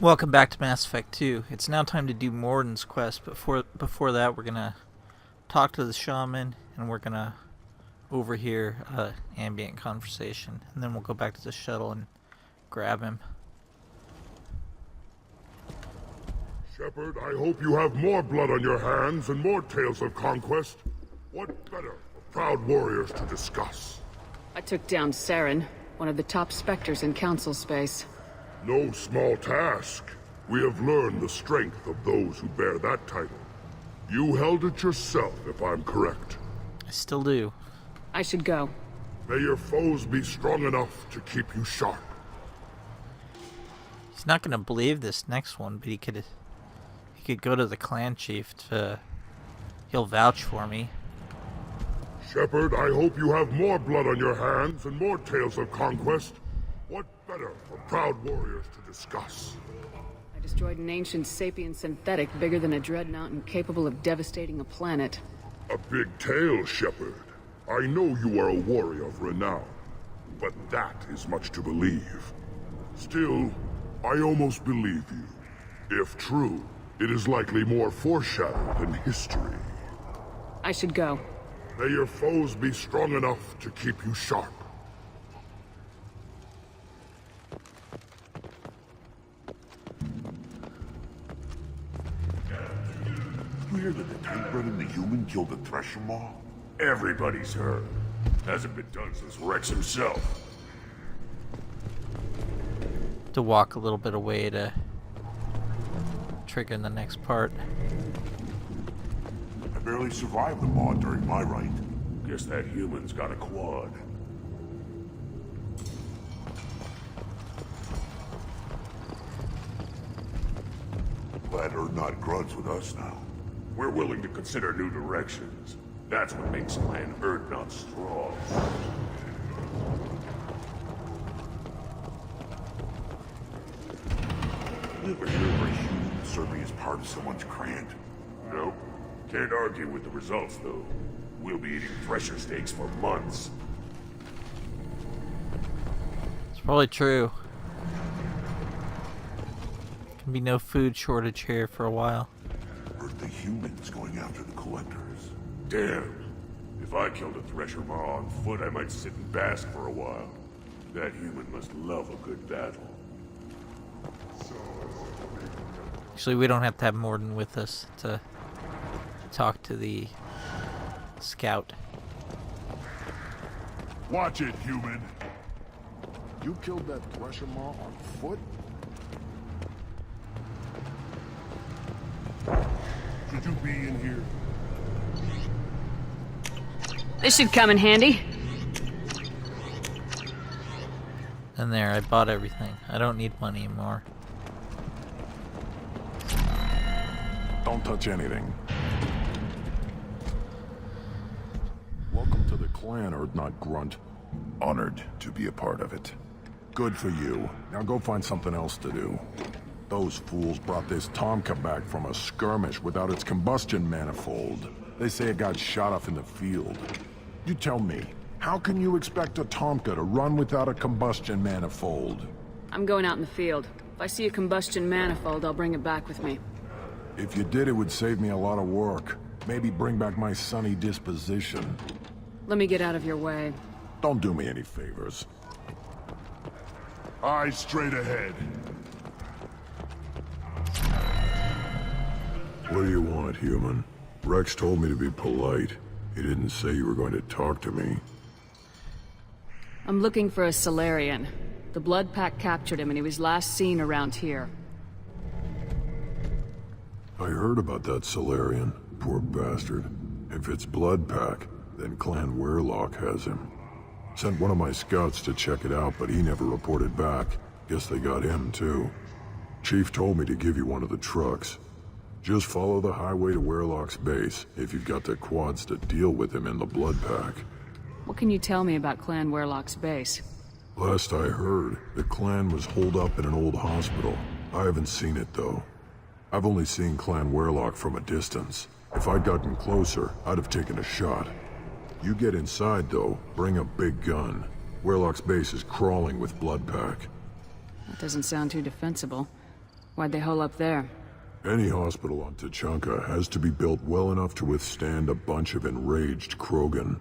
Welcome back to Mass Effect 2. It's now time to do Mordin's quest, but before that we're gonna talk to the shaman and we're gonna overhear ambient conversation, and then we'll go back to the shuttle and grab him. Shepard, I hope you have more blood on your hands and more tales of conquest. What better for proud warriors to discuss? I took down Saren, one of the top specters in Council space. No small task. We have learned the strength of those who bear that title. You held it yourself, if I'm correct. I still do. I should go. May your foes be strong enough to keep you sharp. He's not gonna believe this next one, but he could go to the clan chief he'll vouch for me. Shepard, I hope you have more blood on your hands and more tales of conquest. What better for proud warriors to discuss? I destroyed an ancient sapient synthetic bigger than a dreadnought and capable of devastating a planet. A big tale, Shepard. I know you are a warrior of renown, but that is much to believe. Still, I almost believe you. If true, it is likely more foreshadowed than history. I should go. May your foes be strong enough to keep you sharp. You hear that the tank-bred and the human killed the Thresher Maw? Everybody's heard. Hasn't been done since Rex himself. To walk a little bit away to trigger the next part. I barely survived the Maw during my ride. Guess that human's got a quad. Glad not Grunt's with us now. We're willing to consider new directions. That's what makes Clan not strong. You ever hear of a human serving as part of someone's Grant? Nope. Can't argue with the results, though. We'll be eating Thresher steaks for months. It's probably true. Can be no food shortage here for a while. Or the humans going after the collectors? Damn. If I killed a Thresher Maw on foot, I might sit and bask for a while. That human must love a good battle. Actually, we don't have to have Mordin with us to talk to the scout. Watch it, human. You killed that Thresher Maw on foot? Should you be in here? This should come in handy. And there, I bought everything. I don't need money anymore. Don't touch anything. Welcome to the clan, not Grunt. Honored to be a part of it. Good for you. Now go find something else to do. Those fools brought this Tuchanka back from a skirmish without its combustion manifold. They say it got shot off in the field. You tell me, how can you expect a Tuchanka to run without a combustion manifold? I'm going out in the field. If I see a combustion manifold, I'll bring it back with me. If you did, it would save me a lot of work. Maybe bring back my sunny disposition. Let me get out of your way. Don't do me any favors. Eyes straight ahead. What do you want, human? Rex told me to be polite. He didn't say you were going to talk to me. I'm looking for a Solarian. The Blood Pack captured him and he was last seen around here. I heard about that Solarian. Poor bastard. If it's Blood Pack, then Clan Weirlock has him. Sent one of my scouts to check it out, but he never reported back. Guess they got him, too. Chief told me to give you one of the trucks. Just follow the highway to Weirlock's base, if you've got the quads to deal with him in the Blood Pack. What can you tell me about Clan Weirlock's base? Last I heard, the clan was holed up in an old hospital. I haven't seen it, though. I've only seen Clan Weirlock from a distance. If I'd gotten closer, I'd have taken a shot. You get inside, though, bring a big gun. Weirlock's base is crawling with Blood Pack. That doesn't sound too defensible. Why'd they hole up there? Any hospital on Tuchanka has to be built well enough to withstand a bunch of enraged Krogan.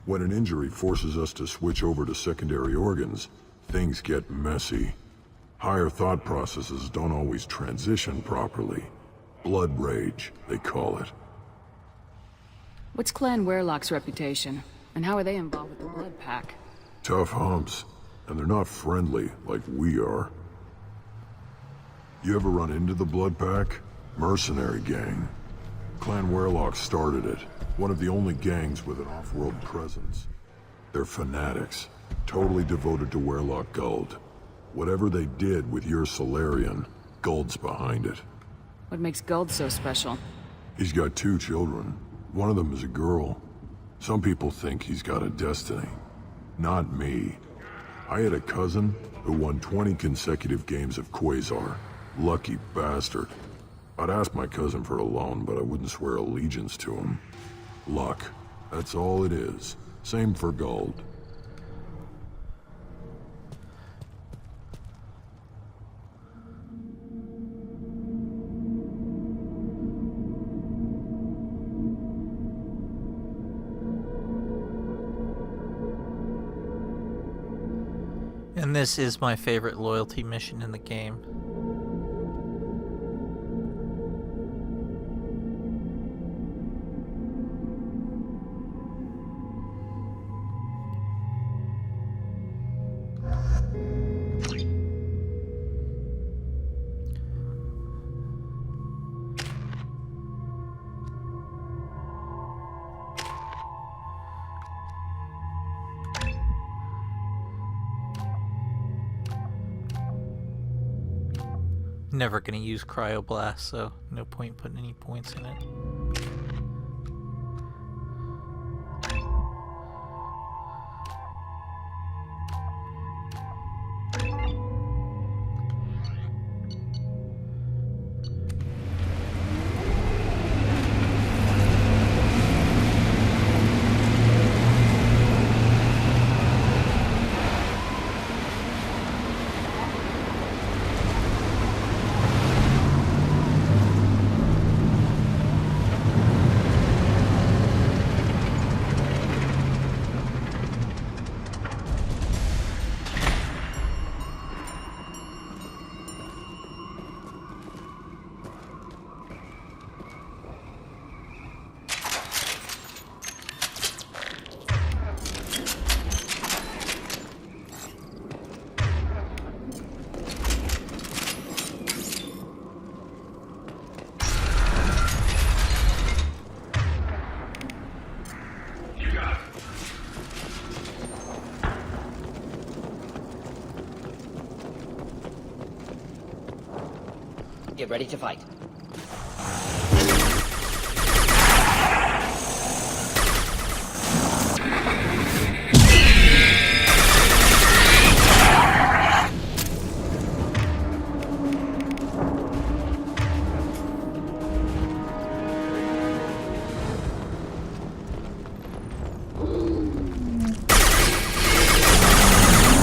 When an injury forces us to switch over to secondary organs, things get messy. Higher thought processes don't always transition properly. Blood rage, they call it. What's Clan Werelock's reputation? And how are they involved with the Blood Pack? Tough humps, and they're not friendly like we are. You ever run into the Blood Pack? Mercenary gang. Clan Werelock started it, one of the only gangs with an off-world presence. They're fanatics, totally devoted to Werelock Guld. Whatever they did with your Solarian, Guld's behind it. What makes Guld so special? He's got 2 children. One of them is a girl. Some people think he's got a destiny. Not me. I had a cousin who won 20 consecutive games of Quasar. Lucky bastard. I'd ask my cousin for a loan, but I wouldn't swear allegiance to him. Luck. That's all it is. Same for Guld. And this is my favorite loyalty mission in the game. Never gonna use cryoblast, so no point putting any points in it. Get ready to fight.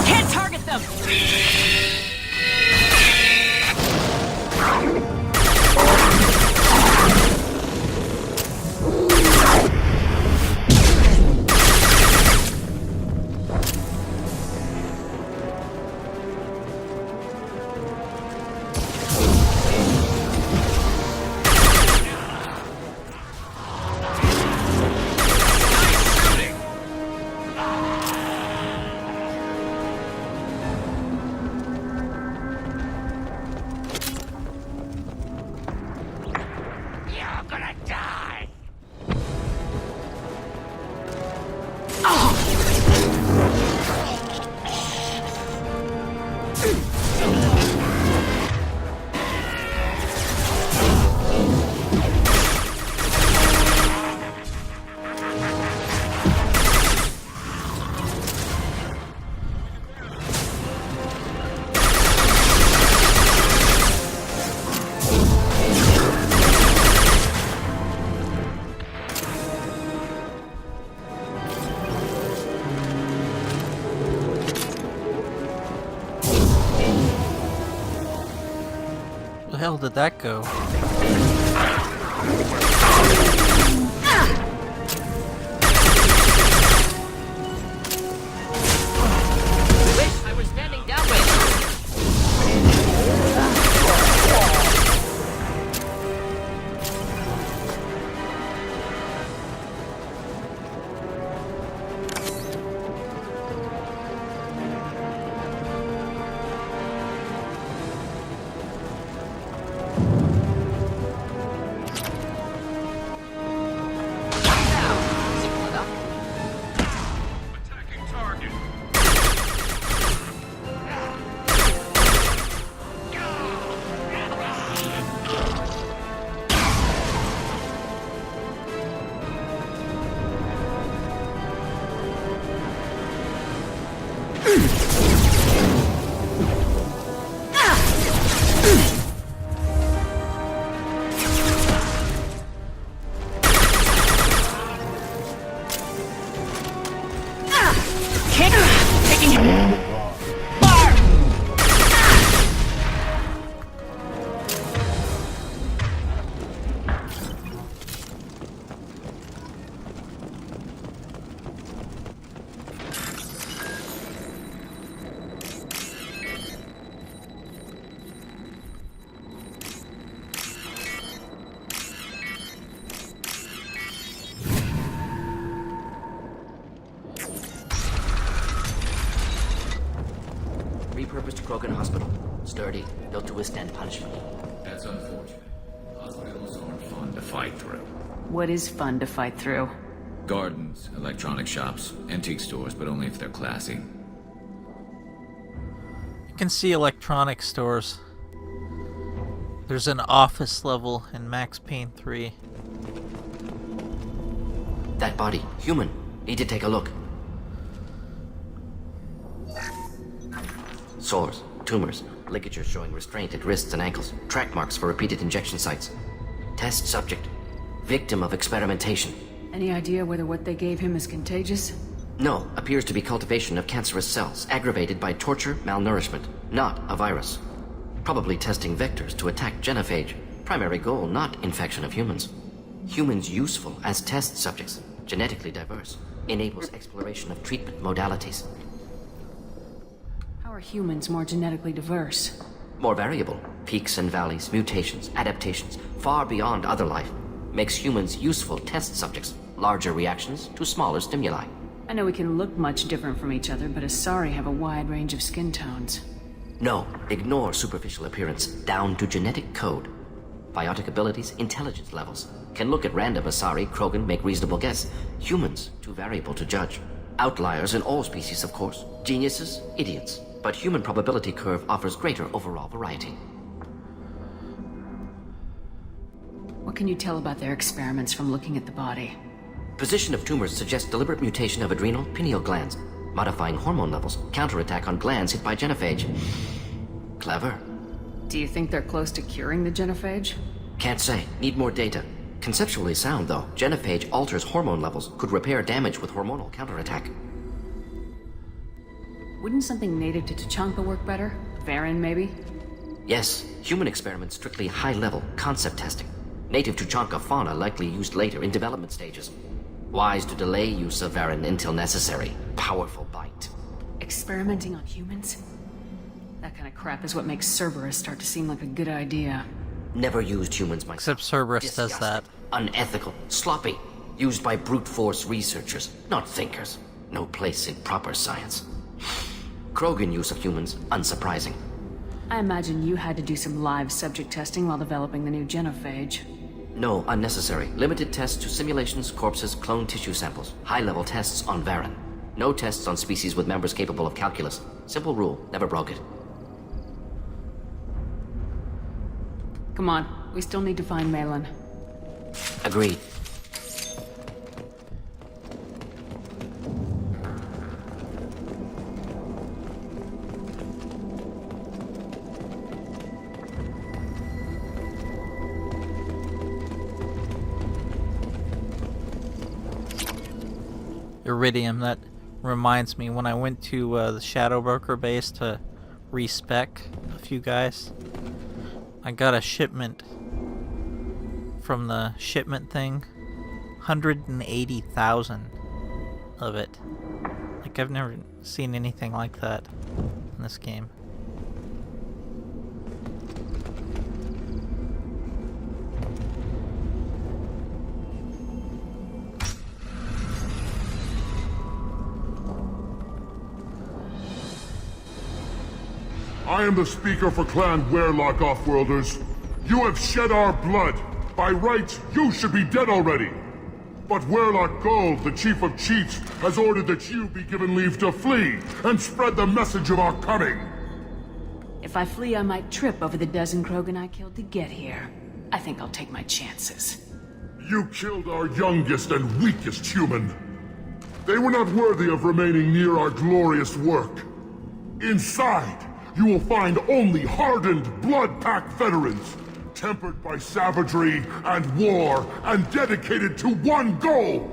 Can't target them! hell did that go? Wish I was standing downwind. Repurposed Krogan Hospital. Sturdy, built to withstand punishment. That's unfortunate. Hospitals aren't fun to fight through. What is fun to fight through? Gardens, electronic shops, antique stores, but only if they're classy. You can see electronic stores. There's an office level in Max Payne 3. That body, human. Need to take a look. Sores, tumors, ligatures showing restraint at wrists and ankles, track marks for repeated injection sites. Test subject. Victim of experimentation. Any idea whether what they gave him is contagious? No, appears to be cultivation of cancerous cells, aggravated by torture, malnourishment, not a virus. Probably testing vectors to attack genophage. Primary goal, not infection of humans. Humans useful as test subjects, genetically diverse. Enables exploration of treatment modalities. How are humans more genetically diverse? More variable. Peaks and valleys, mutations, adaptations, far beyond other life. Makes humans useful test subjects. Larger reactions to smaller stimuli. I know we can look much different from each other, but Asari have a wide range of skin tones. No, ignore superficial appearance, down to genetic code. Biotic abilities, intelligence levels. Can look at random Asari, Krogan, make reasonable guess. Humans, too variable to judge. Outliers in all species, of course. Geniuses, idiots. But human probability curve offers greater overall variety. What can you tell about their experiments from looking at the body? Position of tumors suggests deliberate mutation of adrenal, pineal glands. Modifying hormone levels, counterattack on glands hit by genophage. Clever. Do you think they're close to curing the genophage? Can't say. Need more data. Conceptually sound, though. Genophage alters hormone levels, could repair damage with hormonal counterattack. Wouldn't something native to Tuchanka work better? Varen, maybe? Yes. Human experiments strictly high-level, concept testing. Native Tuchanka fauna likely used later in development stages. Wise to delay use of Varen until necessary. Powerful bite. Experimenting on humans? That kind of crap is what makes Cerberus start to seem like a good idea. Never used humans myself. Except Cerberus does Disgusting, that. Unethical, sloppy. Used by brute force researchers, not thinkers. No place in proper science. Krogan use of humans, unsurprising. I imagine you had to do some live subject testing while developing the new genophage. No, unnecessary. Limited tests to simulations, corpses, cloned tissue samples. High-level tests on Varen. No tests on species with members capable of calculus. Simple rule, never broke it. Come on, we still need to find Malin. Agreed. Iridium, that reminds me, when I went to the Shadow Broker base to respec a few guys, I got a shipment from the shipment thing. 180,000 of it. Like, I've never seen anything like that in this game. I am the speaker for Clan Werelock, Offworlders. You have shed our blood. By rights, you should be dead already. But Werelock Gold, the Chief of Chiefs, has ordered that you be given leave to flee and spread the message of our coming. If I flee, I might trip over the dozen Krogan I killed to get here. I think I'll take my chances. You killed our youngest and weakest human. They were not worthy of remaining near our glorious work. Inside, you will find only hardened blood-packed veterans, tempered by savagery and war, and dedicated to one goal!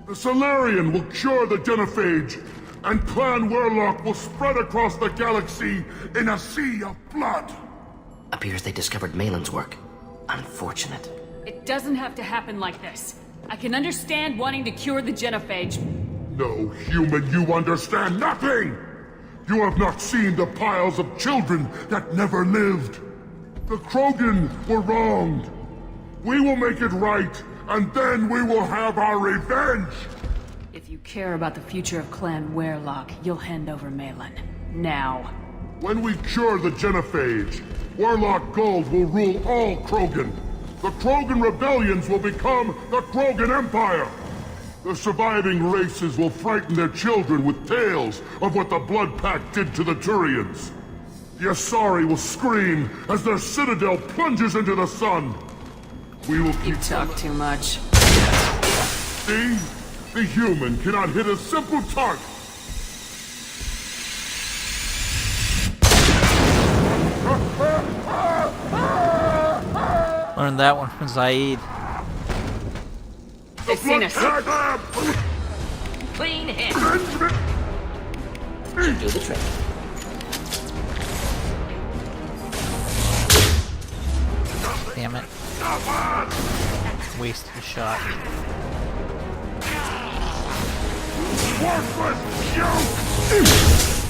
The Solarian will cure the genophage, and Clan Werelock will spread across the galaxy in a sea of blood! Appears they discovered Malin's work. Unfortunate. It doesn't have to happen like this. I can understand wanting to cure the genophage. No, human, you understand nothing! You have not seen the piles of children that never lived. The Krogan were wronged. We will make it right, and then we will have our revenge! If you care about the future of Clan Werelock, you'll hand over Malin. Now. When we cure the genophage, Werelock Gold will rule all Krogan. The Krogan rebellions will become the Krogan Empire. The surviving races will frighten their children with tales of what the Blood Pact did to the Turians. The Asari will scream as their citadel plunges into the sun. We will keep... You talk too much. See? The human cannot hit a simple target. Learned that one from Zaid. They've seen us. Clean hit. Should do the trick. Damn it. Wasted a shot. Worthless joke!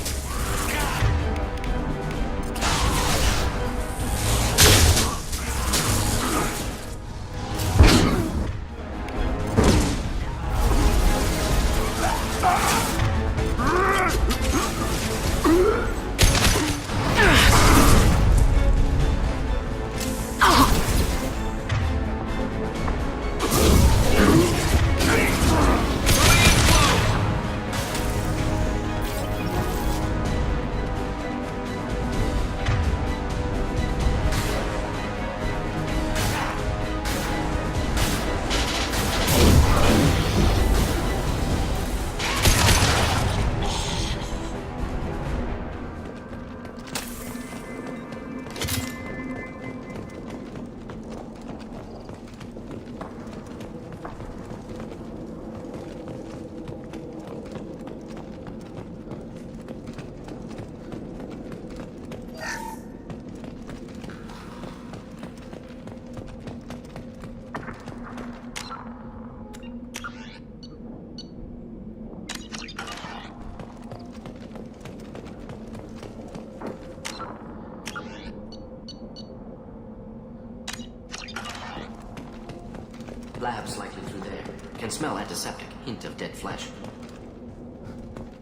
Labs likely through there. Can smell antiseptic. Hint of dead flesh.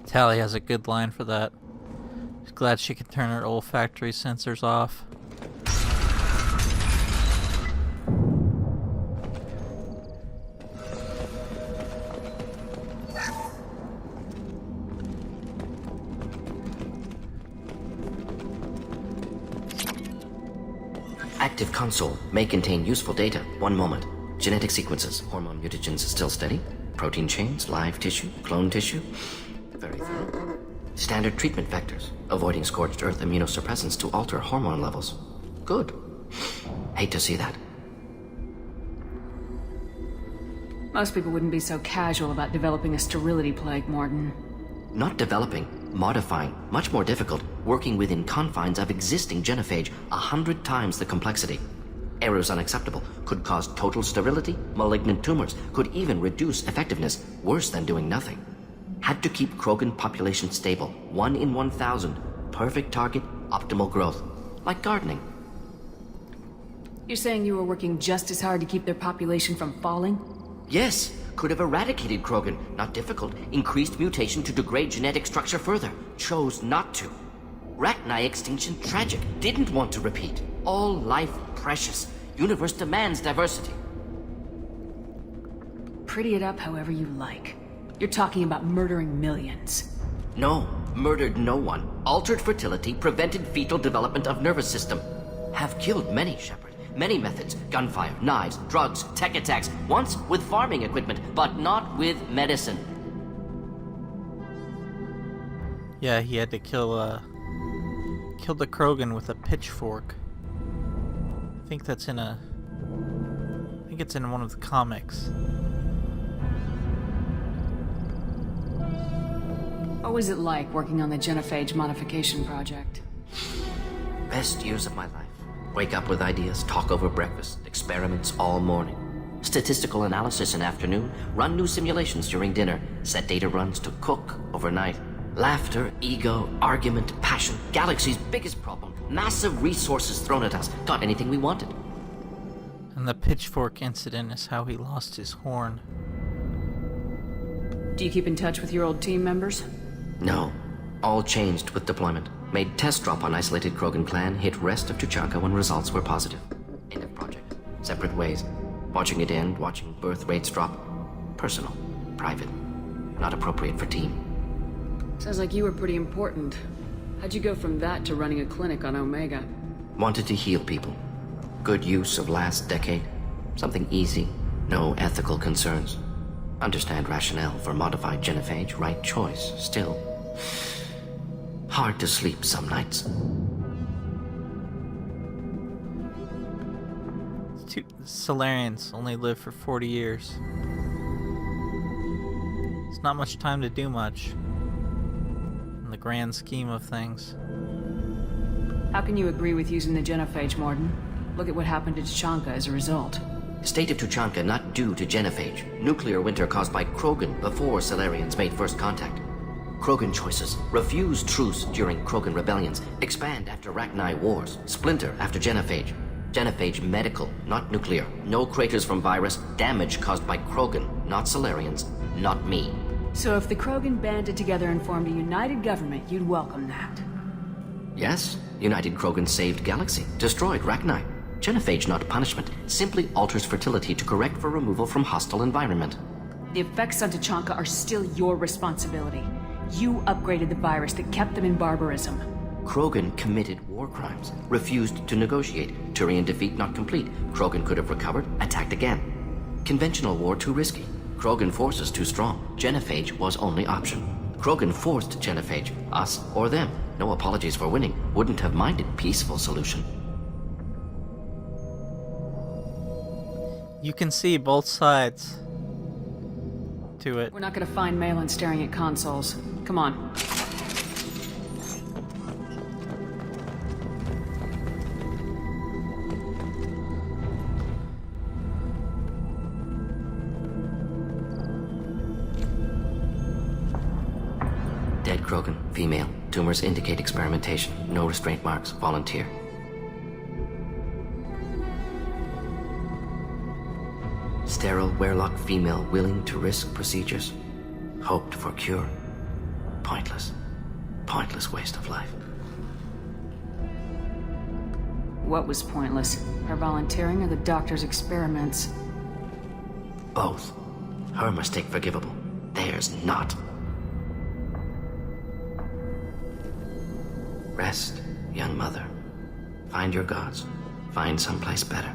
Tally has a good line for that. She's glad she can turn her olfactory sensors off. Active console may contain useful data. One moment. Genetic sequences. Hormone mutagens still steady. Protein chains, live tissue, clone tissue. Very thorough. Standard treatment vectors. Avoiding scorched earth immunosuppressants to alter hormone levels. Good. Hate to see that. Most people wouldn't be so casual about developing a sterility plague, Mordin. Not developing. Modifying, much more difficult, working within confines of existing genophage, 100 times the complexity. Errors unacceptable, could cause total sterility, malignant tumors, could even reduce effectiveness, worse than doing nothing. Had to keep Krogan population stable, 1 in 1,000, perfect target, optimal growth. Like gardening. You're saying you were working just as hard to keep their population from falling? Yes, could have eradicated Krogan. Not difficult. Increased mutation to degrade genetic structure further. Chose not to. Rachni extinction tragic. Didn't want to repeat. All life precious. Universe demands diversity. Pretty it up however you like. You're talking about murdering millions. No, murdered no one. Altered fertility, prevented fetal development of nervous system. Have killed many, Shepard. Many methods, gunfire, knives, drugs, tech attacks, once with farming equipment, but not with medicine. Yeah, he had to kill the Krogan with a pitchfork. I think it's in one of the comics. What was it like working on the genophage modification project? Best years of my life. Wake up with ideas, talk over breakfast, experiments all morning. Statistical analysis in afternoon, run new simulations during dinner, set data runs to cook overnight. Laughter, ego, argument, passion, galaxy's biggest problem, massive resources thrown at us, got anything we wanted. And the pitchfork incident is how he lost his horn. Do you keep in touch with your old team members? No. All changed with deployment. Made test drop on isolated Krogan clan, hit rest of Tuchanka when results were positive. End of project. Separate ways. Watching it end, watching birth rates drop. Personal. Private. Not appropriate for team. Sounds like you were pretty important. How'd you go from that to running a clinic on Omega? Wanted to heal people. Good use of last decade. Something easy. No ethical concerns. Understand rationale for modified genophage, right choice. Still... hard to sleep some nights. Solarians only live for 40 years. It's not much time to do much in the grand scheme of things. How can you agree with using the genophage, Mordin? Look at what happened to Tuchanka as a result. State of Tuchanka not due to genophage. Nuclear winter caused by Krogan before Solarians made first contact. Krogan choices. Refuse truce during Krogan rebellions. Expand after Rachni wars. Splinter after genophage. Genophage medical, not nuclear. No craters from virus. Damage caused by Krogan, not Solarians. Not me. So if the Krogan banded together and formed a united government, you'd welcome that? Yes. United Krogan saved Galaxy. Destroyed Rachni. Genophage not punishment. Simply alters fertility to correct for removal from hostile environment. The effects on Tuchanka are still your responsibility. You upgraded the virus that kept them in barbarism. Krogan committed war crimes, refused to negotiate. Turian defeat not complete. Krogan could have recovered, attacked again. Conventional war too risky. Krogan forces too strong. Genophage was only option. Krogan forced genophage, us or them. No apologies for winning. Wouldn't have minded peaceful solution. You can see both sides to it. We're not gonna find Malin staring at consoles. Come on. Dead Krogan, female. Tumors indicate experimentation. No restraint marks. Volunteer. Sterile Werelock female willing to risk procedures. Hoped for cure. Pointless. Pointless waste of life. What was pointless? Her volunteering or the doctor's experiments? Both. Her mistake forgivable. Theirs not. Rest, young mother. Find your gods. Find someplace better.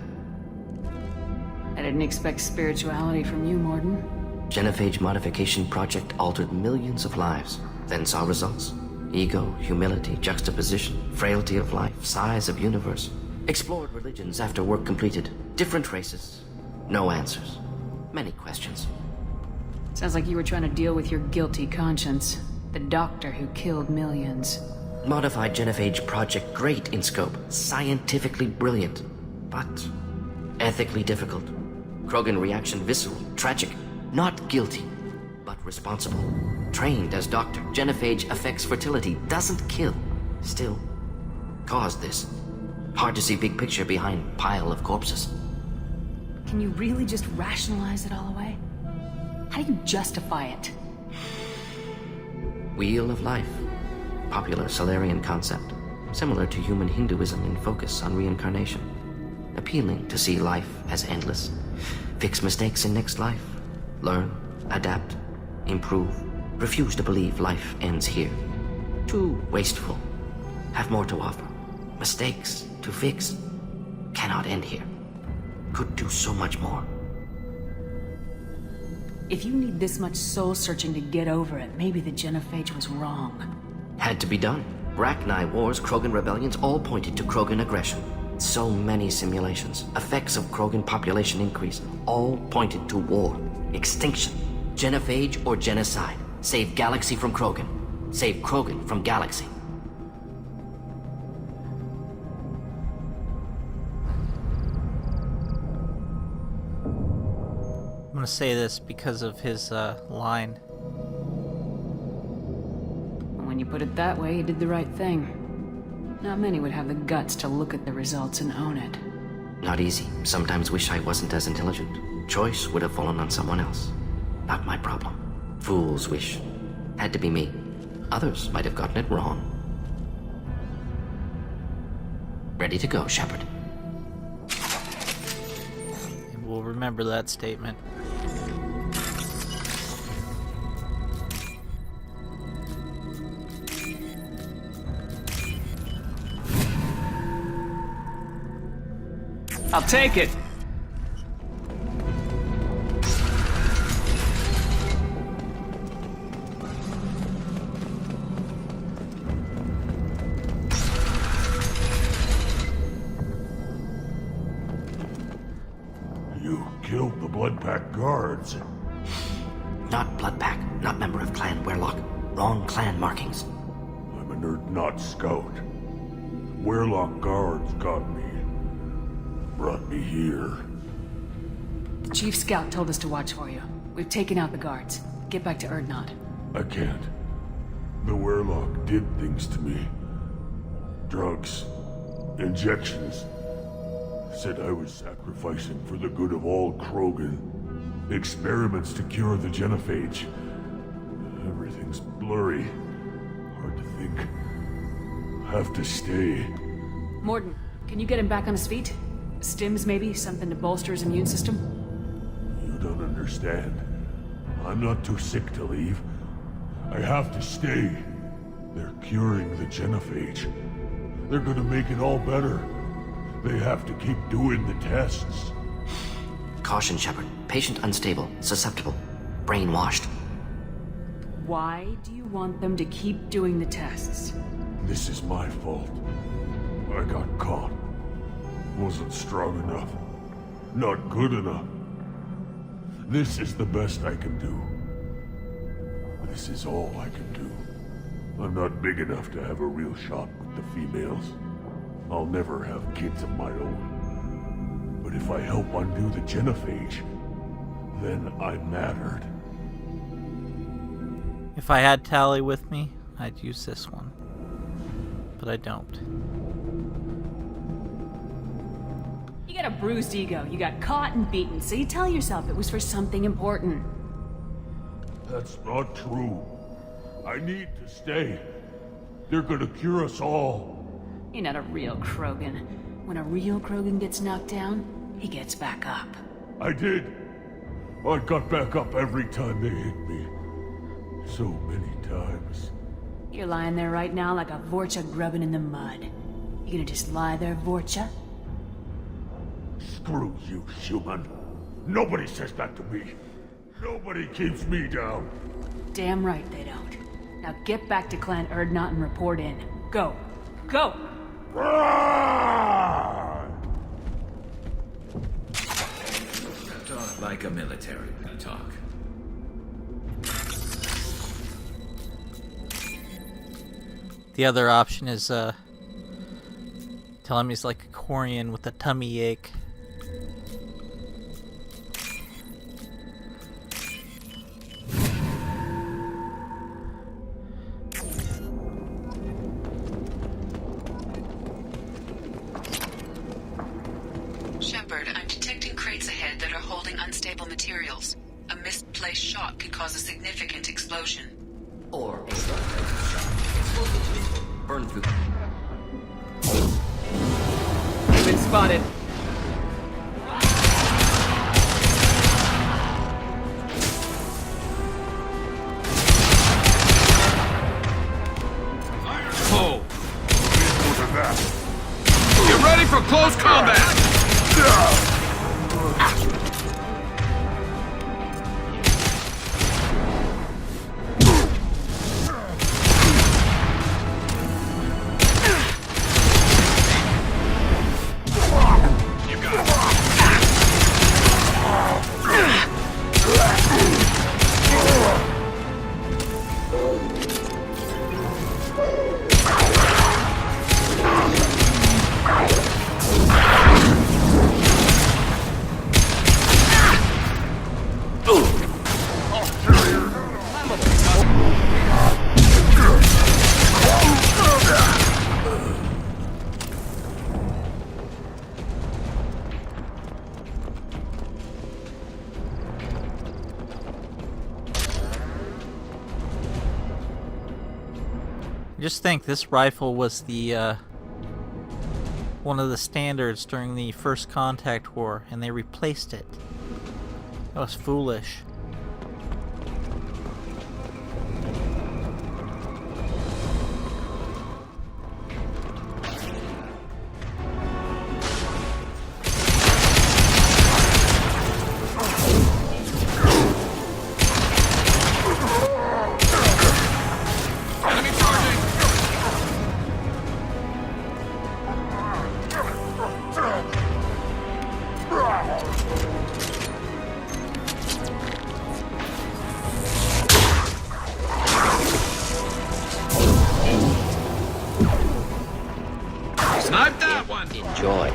I didn't expect spirituality from you, Mordin. Genophage modification project altered millions of lives, then saw results. Ego, humility, juxtaposition, frailty of life, size of universe. Explored religions after work completed. Different races. No answers. Many questions. Sounds like you were trying to deal with your guilty conscience. The doctor who killed millions. Modified genophage project great in scope, scientifically brilliant, but ethically difficult. Krogan reaction visceral, tragic, not guilty, but responsible. Trained as doctor, genophage affects fertility, doesn't kill. Still, caused this. Hard to see big picture behind pile of corpses. Can you really just rationalize it all away? How do you justify it? Wheel of life. Popular Solarian concept. Similar to human Hinduism in focus on reincarnation. Appealing to see life as endless. Fix mistakes in next life. Learn, adapt, improve. Refuse to believe life ends here. Too wasteful. Have more to offer. Mistakes to fix. Cannot end here. Could do so much more. If you need this much soul-searching to get over it, maybe the genophage was wrong. Had to be done. Rachni wars, Krogan rebellions, all pointed to Krogan aggression. So many simulations, effects of Krogan population increase, all pointed to war, extinction, genophage or genocide. Save galaxy from Krogan. Save Krogan from galaxy. I'm gonna say this because of his line. When you put it that way, you did the right thing. Not many would have the guts to look at the results and own it. Not easy. Sometimes wish I wasn't as intelligent. Choice would have fallen on someone else. Not my problem. Fool's wish. Had to be me. Others might have gotten it wrong. Ready to go, Shepard. And we'll remember that statement. I'll take it. You killed the Blood Pack guards. Not Blood Pack, not member of Clan Werlock. Wrong clan markings. I'm a nerd not scout. Werlock guards got me. Brought me here. The Chief Scout told us to watch for you. We've taken out the guards. Get back to Erdnot. I can't. The Werlock did things to me. Drugs. Injections. Said I was sacrificing for the good of all Krogan. Experiments to cure the genophage. Everything's blurry. Hard to think. Have to stay. Mordin, can you get him back on his feet? Stims, maybe? Something to bolster his immune system? You don't understand. I'm not too sick to leave. I have to stay. They're curing the genophage. They're gonna make it all better. They have to keep doing the tests. Caution, Shepard. Patient unstable, susceptible, brainwashed. Why do you want them to keep doing the tests? This is my fault. I got caught. Wasn't strong enough. Not good enough. This is the best I can do. This is all I can do. I'm not big enough to have a real shot with the females. I'll never have kids of my own. But if I help undo the genophage, then I mattered. If I had Tally with me, I'd use this one. But I don't. You got a bruised ego. You got caught and beaten, so you tell yourself it was for something important. That's not true. I need to stay. They're gonna cure us all. You're not a real Krogan. When a real Krogan gets knocked down, he gets back up. I did. I got back up every time they hit me. So many times. You're lying there right now like a Vorcha grubbing in the mud. You gonna just lie there, Vorcha? Screw you, human. Nobody says that to me. Nobody keeps me down. Damn right they don't. Now get back to Clan Erdnot and report in. Go. Go! Talk like a military talk. The other option is tell him he's like a Quarian with a tummy ache. Shepard, I'm detecting crates ahead that are holding unstable materials. A misplaced shot could cause a significant explosion. Or a explosive burn through. You've been spotted. Oh! More than that. Get ready for close combat! Just think, this rifle was the one of the standards during the First Contact War, and they replaced it. That was foolish. Snipe that one! Enjoy.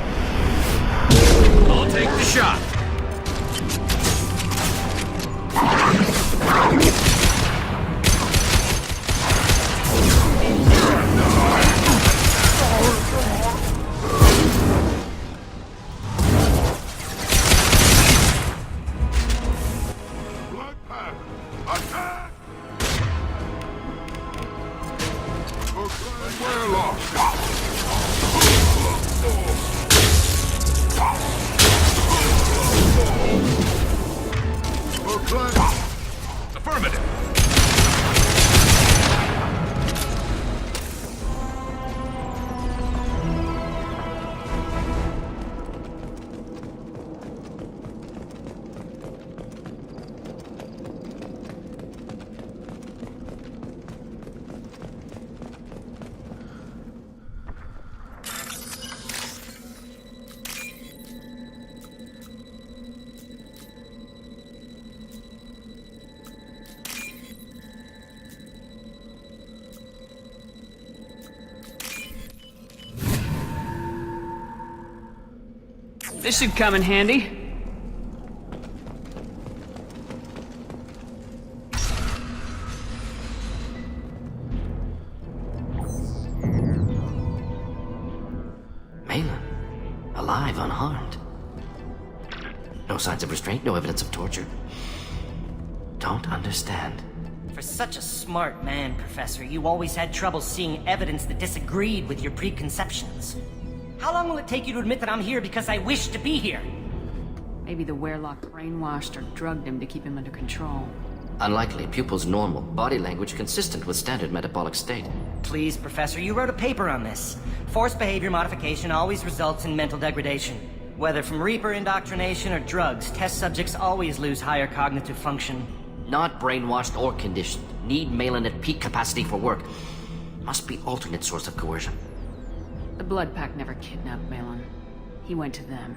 I'll take the shot. Blood pack! Attack! Affirmative. This should come in handy. Malin, alive, unharmed. No signs of restraint, no evidence of torture. Don't understand. For such a smart man, Professor, you always had trouble seeing evidence that disagreed with your preconceptions. How long will it take you to admit that I'm here because I wish to be here? Maybe the Wehrlock brainwashed or drugged him to keep him under control. Unlikely. Pupil's normal. Body language consistent with standard metabolic state. Please, Professor, you wrote a paper on this. Forced behavior modification always results in mental degradation. Whether from Reaper indoctrination or drugs, test subjects always lose higher cognitive function. Not brainwashed or conditioned. Need Malin at peak capacity for work. Must be alternate source of coercion. The Blood Pack never kidnapped Malin. He went to them.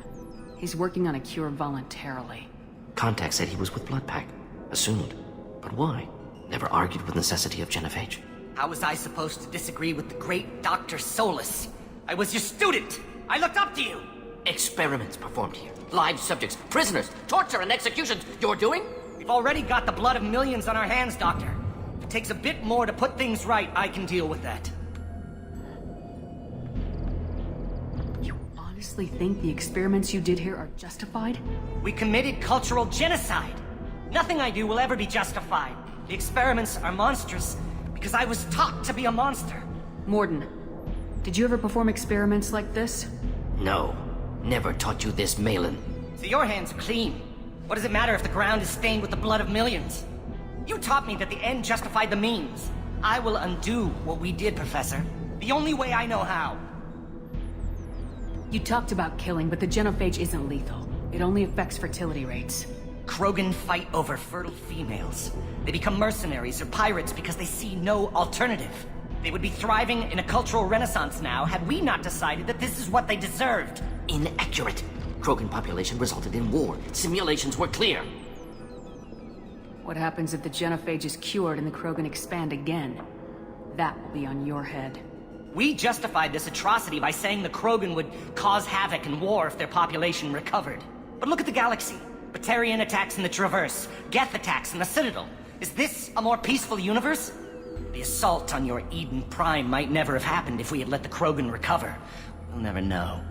He's working on a cure voluntarily. Contact said he was with Blood Pack. Assumed. But why? Never argued with necessity of Gen of H. How was I supposed to disagree with the great Dr. Solus? I was your student! I looked up to you! Experiments performed here. Live subjects, prisoners, torture and executions. You're doing? We've already got the blood of millions on our hands, Doctor. If it takes a bit more to put things right, I can deal with that. You honestly think the experiments you did here are justified? We committed cultural genocide. Nothing I do will ever be justified. The experiments are monstrous because I was taught to be a monster. Mordin, did you ever perform experiments like this? No. Never taught you this, Malin. So your hands are clean. What does it matter if the ground is stained with the blood of millions? You taught me that the end justified the means. I will undo what we did, Professor. The only way I know how. You talked about killing, but the genophage isn't lethal. It only affects fertility rates. Krogan fight over fertile females. They become mercenaries or pirates because they see no alternative. They would be thriving in a cultural renaissance now had we not decided that this is what they deserved. Inaccurate. Krogan population resulted in war. Simulations were clear. What happens if the genophage is cured and the Krogan expand again? That will be on your head. We justified this atrocity by saying the Krogan would cause havoc and war if their population recovered. But look at the galaxy. Batarian attacks in the Traverse, Geth attacks in the Citadel. Is this a more peaceful universe? The assault on your Eden Prime might never have happened if we had let the Krogan recover. We'll never know.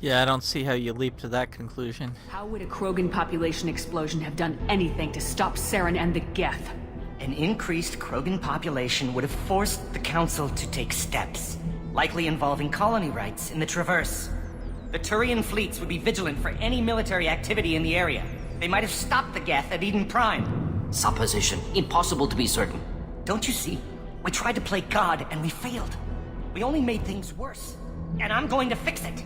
Yeah, I don't see how you leap to that conclusion. How would a Krogan population explosion have done anything to stop Saren and the Geth? An increased Krogan population would have forced the Council to take steps, likely involving colony rights in the Traverse. The Turian fleets would be vigilant for any military activity in the area. They might have stopped the Geth at Eden Prime. Supposition. Impossible to be certain. Don't you see? We tried to play God and we failed. We only made things worse. And I'm going to fix it.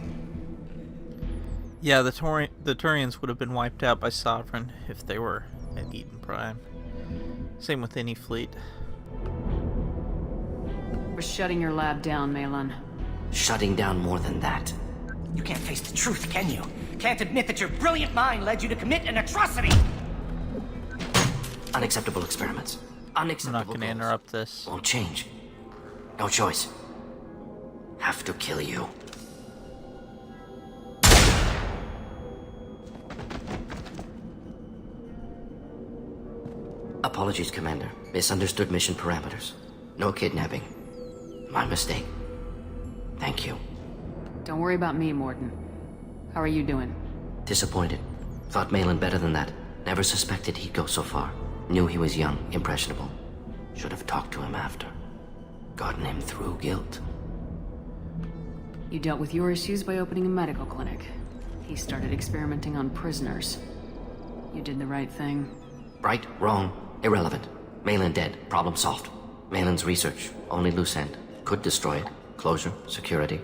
Yeah, the Turians would have been wiped out by Sovereign if they were at Eden Prime. Same with any fleet. We're shutting your lab down, Malin. Shutting down more than that. You can't face the truth, can you? Can't admit that your brilliant mind led you to commit an atrocity! Unacceptable experiments. Unacceptable. I'm not gonna interrupt this. Won't change. No choice. Have to kill you. Apologies, Commander. Misunderstood mission parameters. No kidnapping. My mistake. Thank you. Don't worry about me, Mordin. How are you doing? Disappointed. Thought Malin better than that. Never suspected he'd go so far. Knew he was young, impressionable. Should have talked to him after. Gotten him through guilt. You dealt with your issues by opening a medical clinic. He started experimenting on prisoners. You did the right thing. Right, wrong, irrelevant. Malin dead, problem solved. Malin's research, only loose end. Could destroy it. Closure, security.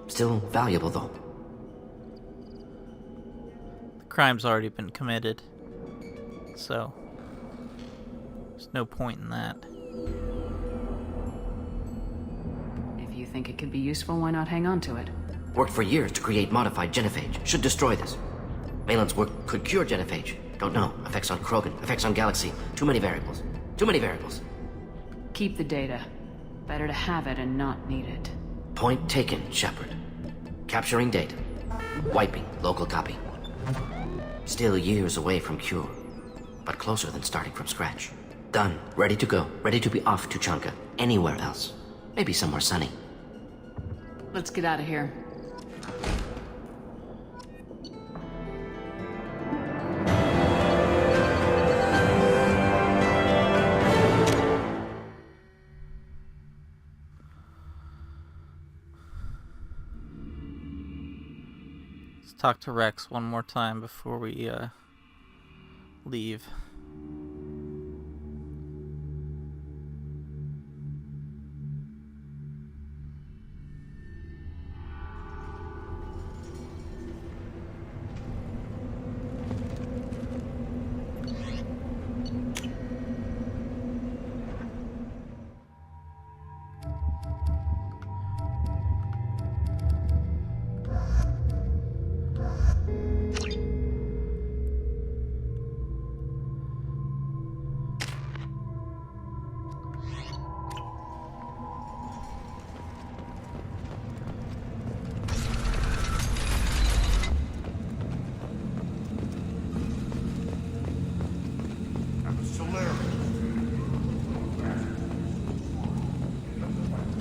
Still valuable, though. The crime's already been committed. So, there's no point in that. If you think it could be useful, why not hang on to it? Worked for years to create modified genophage. Should destroy this. Malin's work could cure genophage. Don't know. Effects on Krogan, effects on Galaxy. Too many variables. Too many variables. Keep the data. Better to have it and not need it. Point taken, Shepard. Capturing data. Wiping local copy. Still years away from cure. But closer than starting from scratch. Done. Ready to go. Ready to be off Tuchanka. Anywhere else. Maybe somewhere sunny. Let's get out of here. Let's talk to Rex one more time before we leave.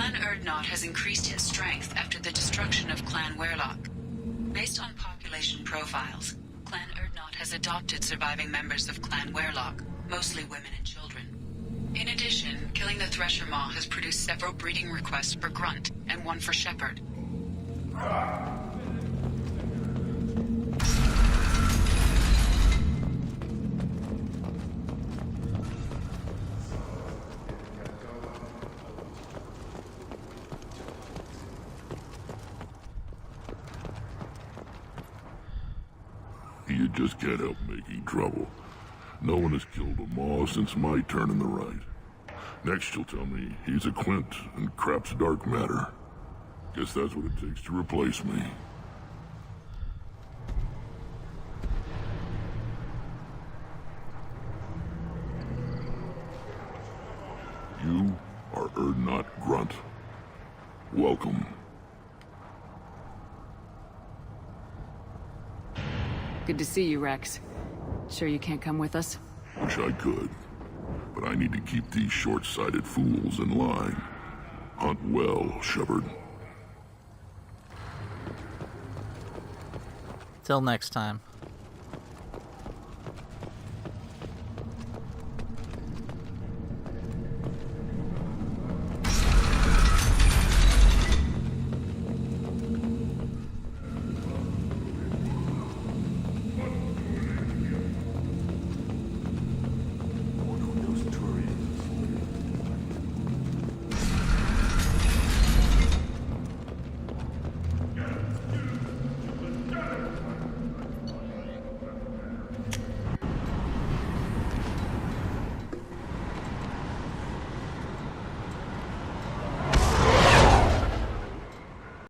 Clan Erdnot has increased its strength after the destruction of Clan Werlock. Based on population profiles, Clan Erdnot has adopted surviving members of Clan Werlock, mostly women and children. In addition, killing the Thresher Maw has produced several breeding requests for Grunt, and one for Shepard. You just can't help making trouble. No one has killed a Maw since my turn in the right. Next you'll tell me he's a Quint and crap's dark matter. Guess that's what it takes to replace me. You are Erdnot Grunt. Welcome. Good to see you, Rex. Sure you can't come with us? Wish I could, but I need to keep these short-sighted fools in line. Hunt well, Shepard. Till next time.